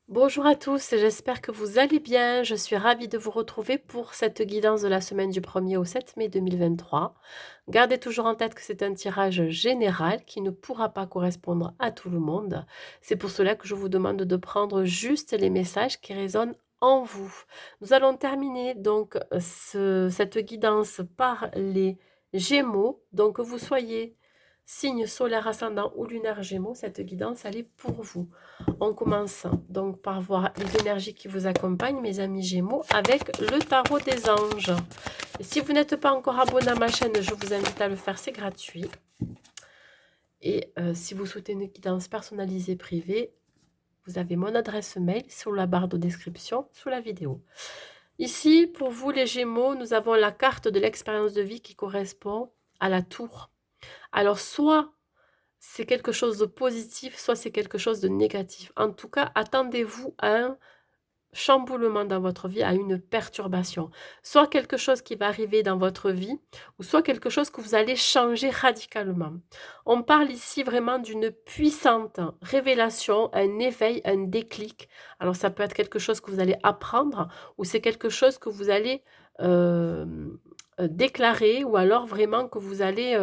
Bonjour à tous, j'espère que vous allez bien. Je suis ravie de vous retrouver pour cette guidance de la semaine du 1er au 7 mai 2023. Gardez toujours en tête que c'est un tirage général qui ne pourra pas correspondre à tout le monde. C'est pour cela que je vous demande de prendre juste les messages qui résonnent en vous. Nous allons terminer donc cette guidance par les Gémeaux. Donc que vous soyez signe solaire ascendant ou lunaire Gémeaux, cette guidance elle est pour vous. On commence donc par voir les énergies qui vous accompagnent, mes amis Gémeaux, avec le tarot des anges. Et si vous n'êtes pas encore abonné à ma chaîne, je vous invite à le faire, c'est gratuit. Et si vous souhaitez une guidance personnalisée privée, vous avez mon adresse mail sur la barre de description sous la vidéo. Ici, pour vous les Gémeaux, nous avons la carte de l'expérience de vie qui correspond à la tour. Alors, soit c'est quelque chose de positif, soit c'est quelque chose de négatif. En tout cas, attendez-vous à un chamboulement dans votre vie, à une perturbation. Soit quelque chose qui va arriver dans votre vie, ou soit quelque chose que vous allez changer radicalement. On parle ici vraiment d'une puissante révélation, un éveil, un déclic. Alors ça peut être quelque chose que vous allez apprendre, ou c'est quelque chose que vous allez euh, déclarer, ou alors vraiment que vous allez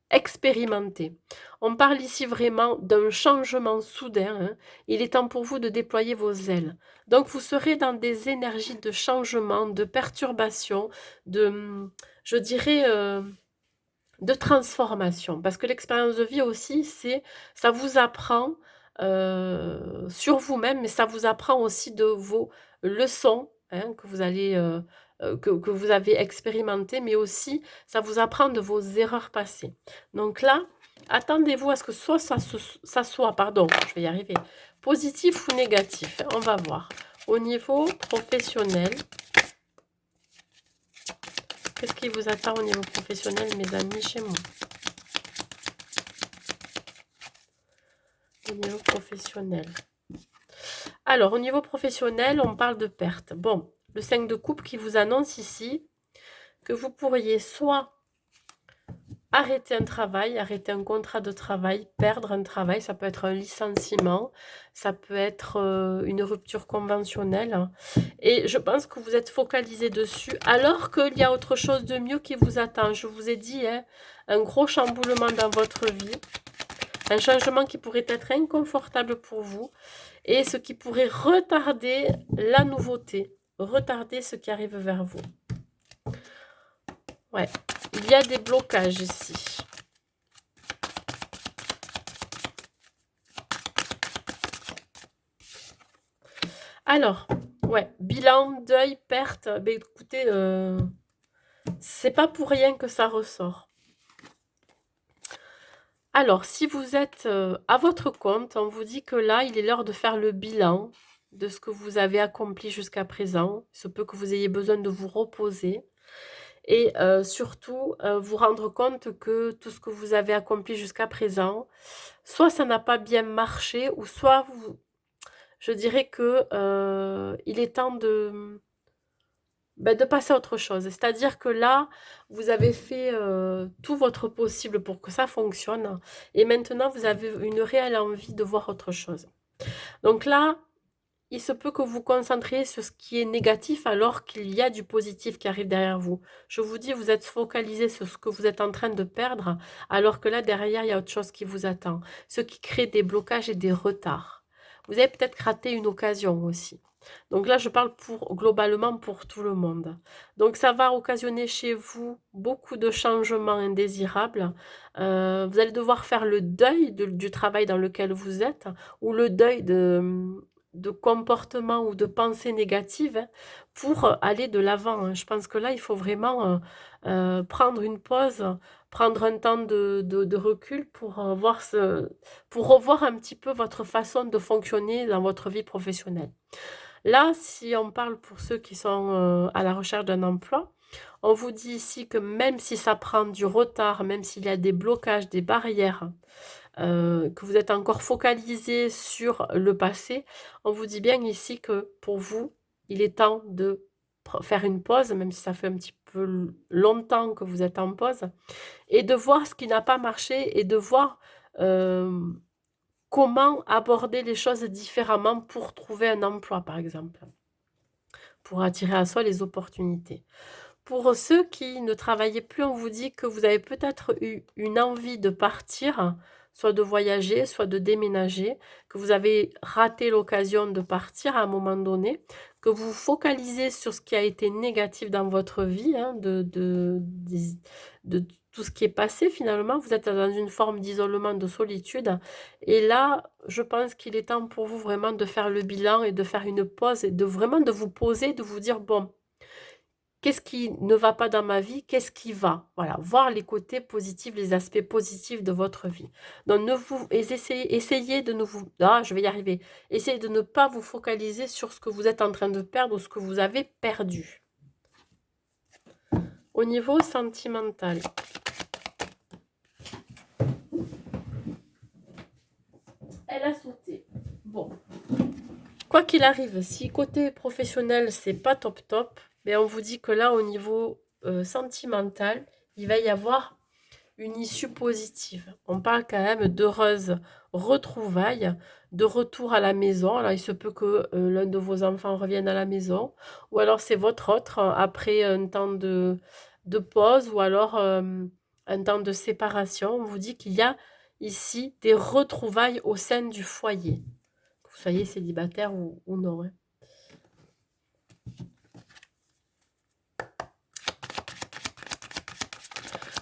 expérimenter. On parle ici vraiment d'un changement soudain. Hein. Il est temps pour vous de déployer vos ailes. Donc vous serez dans des énergies de changement, de perturbation, je dirais, de transformation. Parce que l'expérience de vie aussi, ça vous apprend sur vous-même, mais ça vous apprend aussi de vos leçons hein, que vous allez que vous avez expérimenté, mais aussi ça vous apprend de vos erreurs passées. Donc là, attendez-vous à ce que soit ça soit, pardon, je vais y arriver, positif ou négatif. On va voir. Au niveau professionnel, qu'est-ce qui vous attend au niveau professionnel, mes amis, chez moi? Au niveau professionnel. Alors, au niveau professionnel, on parle de perte. Bon, le 5 de coupe qui vous annonce ici que vous pourriez soit arrêter un travail, arrêter un contrat de travail, perdre un travail, ça peut être un licenciement, ça peut être une rupture conventionnelle. Et je pense que vous êtes focalisé dessus, alors qu'il y a autre chose de mieux qui vous attend. Je vous ai dit, hein, un gros chamboulement dans votre vie, un changement qui pourrait être inconfortable pour vous et ce qui pourrait retarder la nouveauté, retarder ce qui arrive vers vous. Ouais, il y a des blocages ici. Alors, ouais, bilan, deuil, perte, ben écoutez, c'est pas pour rien que ça ressort. Alors, si vous êtes à votre compte, on vous dit que là, il est l'heure de faire le bilan de ce que vous avez accompli jusqu'à présent. Il se peut que vous ayez besoin de vous reposer. Et surtout, vous rendre compte que tout ce que vous avez accompli jusqu'à présent, soit ça n'a pas bien marché, ou soit je dirais que il est temps de passer à autre chose. C'est-à-dire que là, vous avez fait tout votre possible pour que ça fonctionne, et maintenant vous avez une réelle envie de voir autre chose. Donc là, il se peut que vous vous concentriez sur ce qui est négatif alors qu'il y a du positif qui arrive derrière vous. Je vous dis, vous êtes focalisé sur ce que vous êtes en train de perdre, alors que là, derrière, il y a autre chose qui vous attend. Ce qui crée des blocages et des retards. Vous avez peut-être raté une occasion aussi. Donc là, je parle globalement pour tout le monde. Donc ça va occasionner chez vous beaucoup de changements indésirables. Vous allez devoir faire le deuil du travail dans lequel vous êtes, ou le deuil de comportements ou de pensées négatives hein, pour aller de l'avant. Hein. Je pense que là, il faut vraiment prendre une pause, prendre un temps de recul pour, pour revoir un petit peu votre façon de fonctionner dans votre vie professionnelle. Là, si on parle pour ceux qui sont à la recherche d'un emploi, on vous dit ici que même si ça prend du retard, même s'il y a des blocages, des barrières, que vous êtes encore focalisé sur le passé, on vous dit bien ici que pour vous, il est temps de faire une pause, même si ça fait un petit peu longtemps que vous êtes en pause, et de voir ce qui n'a pas marché et de voir comment aborder les choses différemment pour trouver un emploi, par exemple, pour attirer à soi les opportunités. Pour ceux qui ne travaillaient plus, on vous dit que vous avez peut-être eu une envie de partir, soit de voyager, soit de déménager, que vous avez raté l'occasion de partir à un moment donné, que vous vous focalisez sur ce qui a été négatif dans votre vie, hein, de tout ce qui est passé finalement. Vous êtes dans une forme d'isolement, de solitude. Et là, je pense qu'il est temps pour vous vraiment de faire le bilan et de faire une pause et de vraiment de vous poser, de vous dire, bon, qu'est-ce qui ne va pas dans ma vie? Qu'est-ce qui va? Voilà, voir les côtés positifs, les aspects positifs de votre vie. Donc, essayez de ne vous... Ah, je vais y arriver. Essayez de ne pas vous focaliser sur ce que vous êtes en train de perdre ou ce que vous avez perdu. Au niveau sentimental. Elle a sauté. Bon. Quoi qu'il arrive, si côté professionnel, c'est pas top top, mais on vous dit que là, au niveau sentimental, il va y avoir une issue positive. On parle quand même d'heureuses retrouvailles, de retour à la maison. Alors, il se peut que l'un de vos enfants revienne à la maison, ou alors c'est votre autre, après un temps de pause, ou alors un temps de séparation. On vous dit qu'il y a ici des retrouvailles au sein du foyer, que vous soyez célibataire ou non, hein.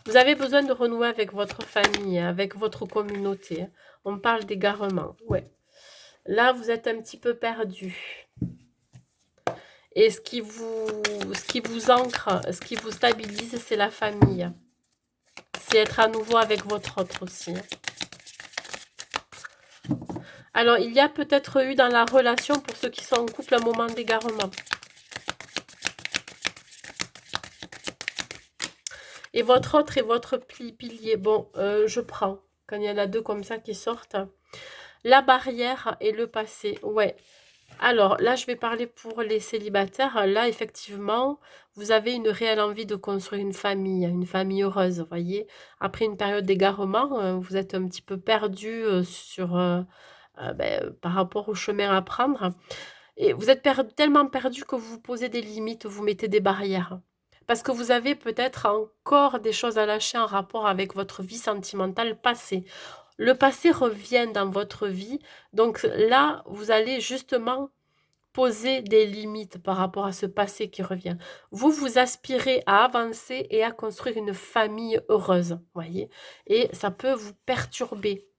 Vous avez besoin de renouer avec votre famille, avec votre communauté. On parle d'égarement, ouais. Là, vous êtes un petit peu perdu. Et ce qui vous ancre, ce qui vous stabilise, c'est la famille. C'est être à nouveau avec votre autre aussi. Alors, il y a peut-être eu dans la relation, pour ceux qui sont en couple, un moment d'égarement. Et votre autre et votre pilier. Bon, je prends. Quand il y en a deux comme ça qui sortent. La barrière et le passé. Ouais. Alors, là, je vais parler pour les célibataires. Là, effectivement, vous avez une réelle envie de construire une famille heureuse, vous voyez. Après une période d'égarement, vous êtes un petit peu perdu par rapport au chemin à prendre. Et vous êtes tellement perdu que vous vous posez des limites, vous mettez des barrières. Parce que vous avez peut-être encore des choses à lâcher en rapport avec votre vie sentimentale passée. Le passé revient dans votre vie. Donc là, vous allez justement poser des limites par rapport à ce passé qui revient. Vous aspirez à avancer et à construire une famille heureuse, voyez. Et ça peut vous perturber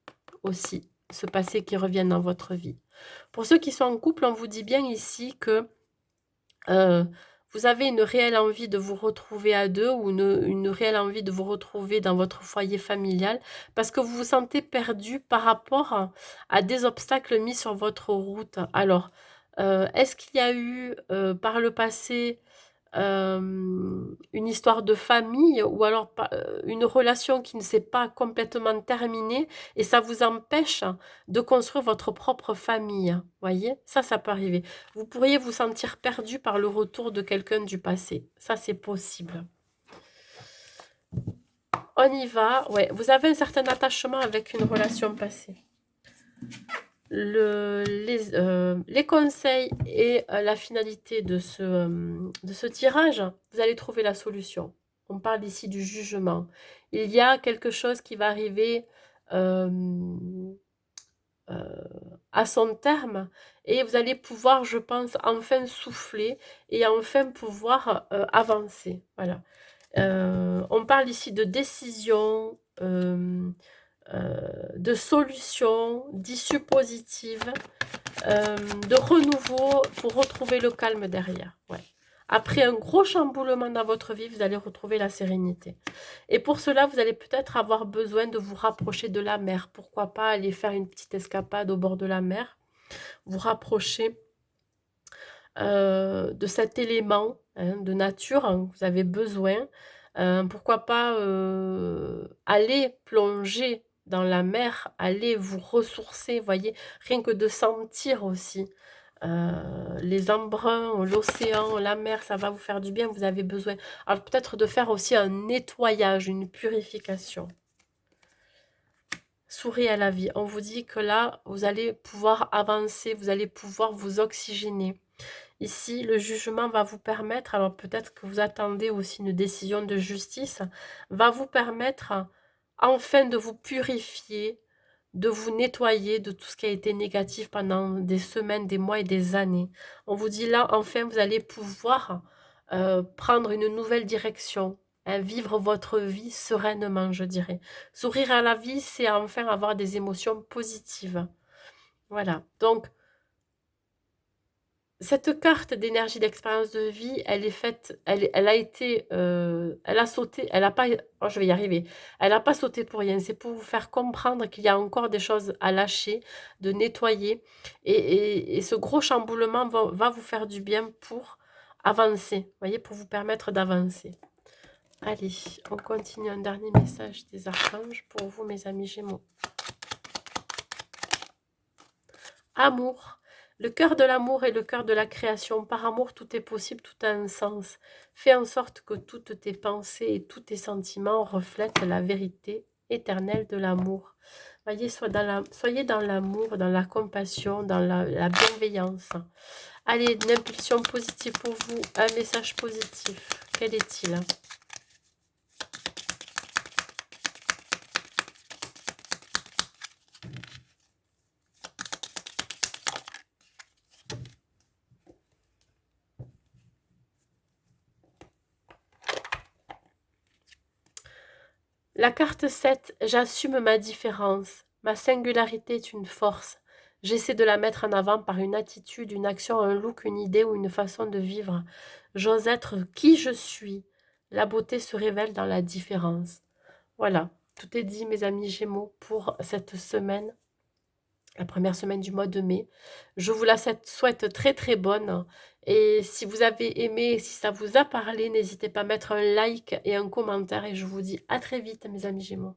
aussi, ce passé qui revient dans votre vie. Pour ceux qui sont en couple, on vous dit bien ici que vous avez une réelle envie de vous retrouver à deux ou une réelle envie de vous retrouver dans votre foyer familial parce que vous vous sentez perdu par rapport à des obstacles mis sur votre route. Alors, est-ce qu'il y a eu par le passé une histoire de famille ou alors une relation qui ne s'est pas complètement terminée et ça vous empêche de construire votre propre famille, voyez? Ça peut arriver. Vous pourriez vous sentir perdu par le retour de quelqu'un du passé. Ça, c'est possible. On y va. Ouais, vous avez un certain attachement avec une relation passée. Les conseils et la finalité de ce tirage, vous allez trouver la solution. On parle ici du jugement. Il y a quelque chose qui va arriver à son terme et vous allez pouvoir, je pense, enfin souffler et enfin pouvoir avancer. Voilà. On parle ici de décision, de solutions, d'issues positives, de renouveau pour retrouver le calme derrière. Ouais. Après un gros chamboulement dans votre vie, vous allez retrouver la sérénité. Et pour cela, vous allez peut-être avoir besoin de vous rapprocher de la mer. Pourquoi pas aller faire une petite escapade au bord de la mer, vous rapprocher de cet élément de nature hein, vous avez besoin. Pourquoi pas aller plonger dans la mer, aller vous ressourcer, voyez, rien que de sentir aussi les embruns, l'océan, la mer, ça va vous faire du bien, vous avez besoin. Alors peut-être de faire aussi un nettoyage, une purification. Souriez à la vie. On vous dit que là, vous allez pouvoir avancer, vous allez pouvoir vous oxygéner. Ici, le jugement va vous permettre, alors peut-être que vous attendez aussi une décision de justice, va vous permettre enfin de vous purifier, de vous nettoyer de tout ce qui a été négatif pendant des semaines, des mois et des années. On vous dit là, enfin, vous allez pouvoir prendre une nouvelle direction, hein, vivre votre vie sereinement, je dirais. Sourire à la vie, c'est enfin avoir des émotions positives. Voilà. Donc, cette carte d'énergie d'expérience de vie, elle est faite, elle a été, elle a sauté, elle a pas, oh, je vais y arriver, elle a pas sauté pour rien. C'est pour vous faire comprendre qu'il y a encore des choses à lâcher, de nettoyer, et ce gros chamboulement va vous faire du bien pour avancer, vous voyez, pour vous permettre d'avancer. Allez, on continue. Un dernier message des archanges pour vous, mes amis Gémeaux. Amour. Le cœur de l'amour est le cœur de la création. Par amour, tout est possible, tout a un sens. Fais en sorte que toutes tes pensées et tous tes sentiments reflètent la vérité éternelle de l'amour. Voyez, soyez dans l'amour, dans la compassion, dans la bienveillance. Allez, une impulsion positive pour vous, un message positif. Quel est-il ? La carte 7, j'assume ma différence. Ma singularité est une force. J'essaie de la mettre en avant par une attitude, une action, un look, une idée ou une façon de vivre. J'ose être qui je suis. La beauté se révèle dans la différence. Voilà, tout est dit, mes amis Gémeaux, pour cette semaine, la première semaine du mois de mai. Je vous la souhaite très très bonne. Et si vous avez aimé, si ça vous a parlé, n'hésitez pas à mettre un like et un commentaire. Et je vous dis à très vite, mes amis Gémeaux.